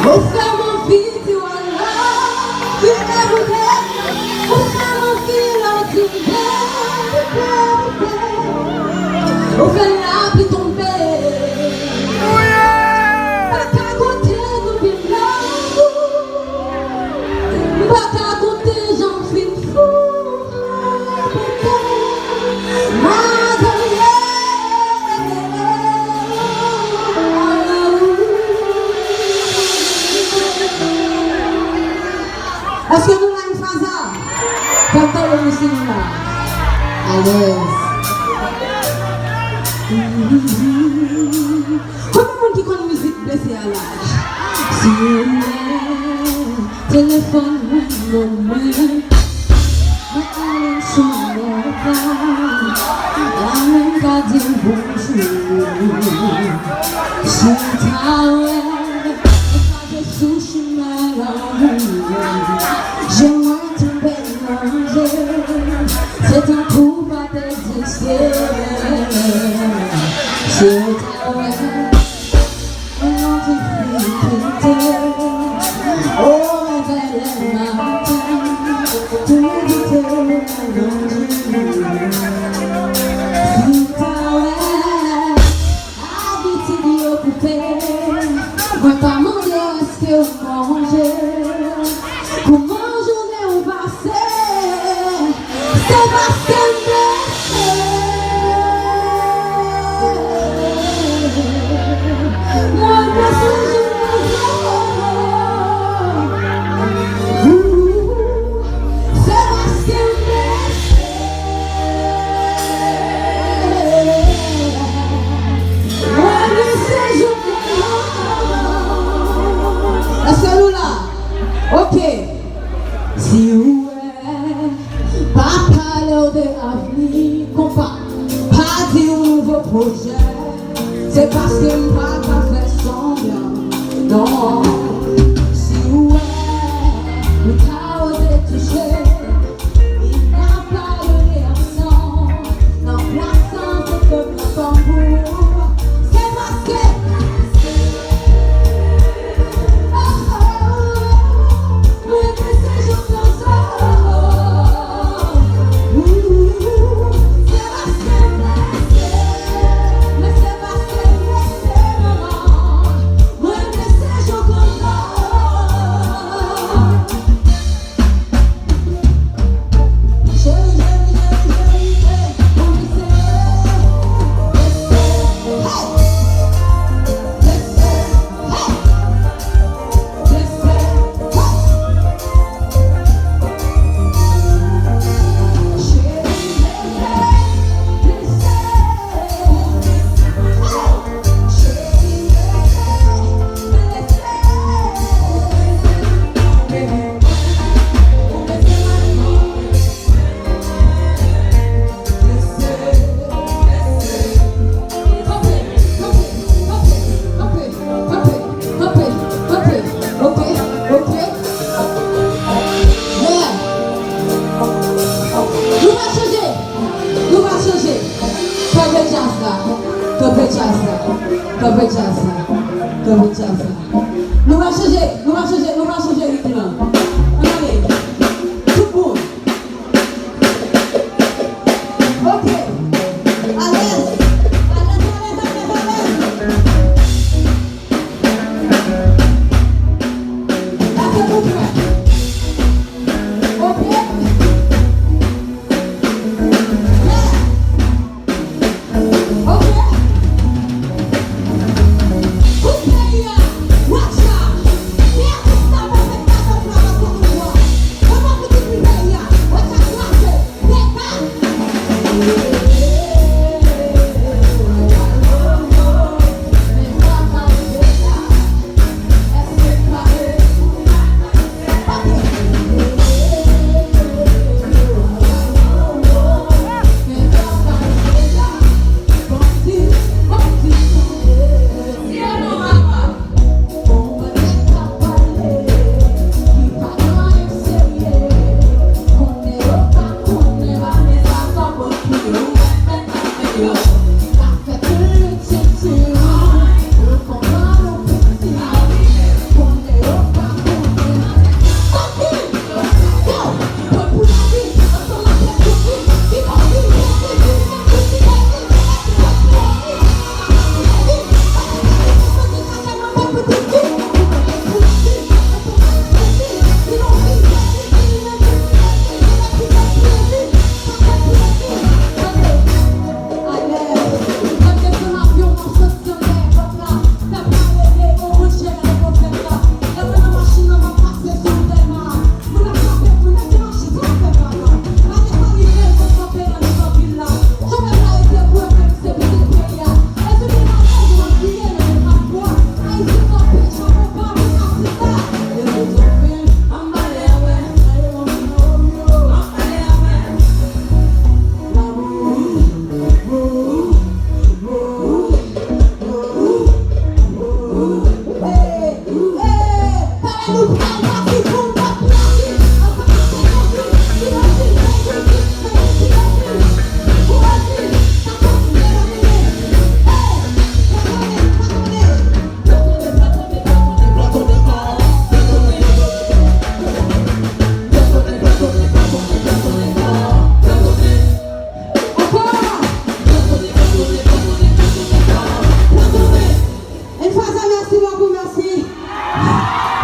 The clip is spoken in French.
Au faire mon fils, voilà, tu t'es roulé. Au faire mon fils, au faire la pluie tomber. Pas qu'à côté de Bilal, pas qu'à côté j'en suis fou. Est-ce que nous avons une phase là? Quand le musulman là? À l'aise. Comment on qui connaît musique blessée à l'âge? Si on téléphone mon main, ma allée sur mon pas, la même qu'à dire bonjour. Si t'as ouais, pas de soucis mal j'aimerais tomber manger, c'est un coup pas d'exister. C'est ta ouais, on te fait quitter. Oh, réveille le matin, tout vite si ta ouais, habitude occupée, moi pas demander est-ce que vous mangez. Comment journée on passe, c'est parce que moi je suis c'est parce que moi je sais je est-ce que nous là? Ok. Si vous pas parler de l'avenir, qu'on pas dire un nouveau projet, c'est parce que je ne pas faire semblant. Non, si vous pas osé toucher, il n'a pas de réaction. Non, plaçant c'est comme un tambour, c'est parce que Cabeça.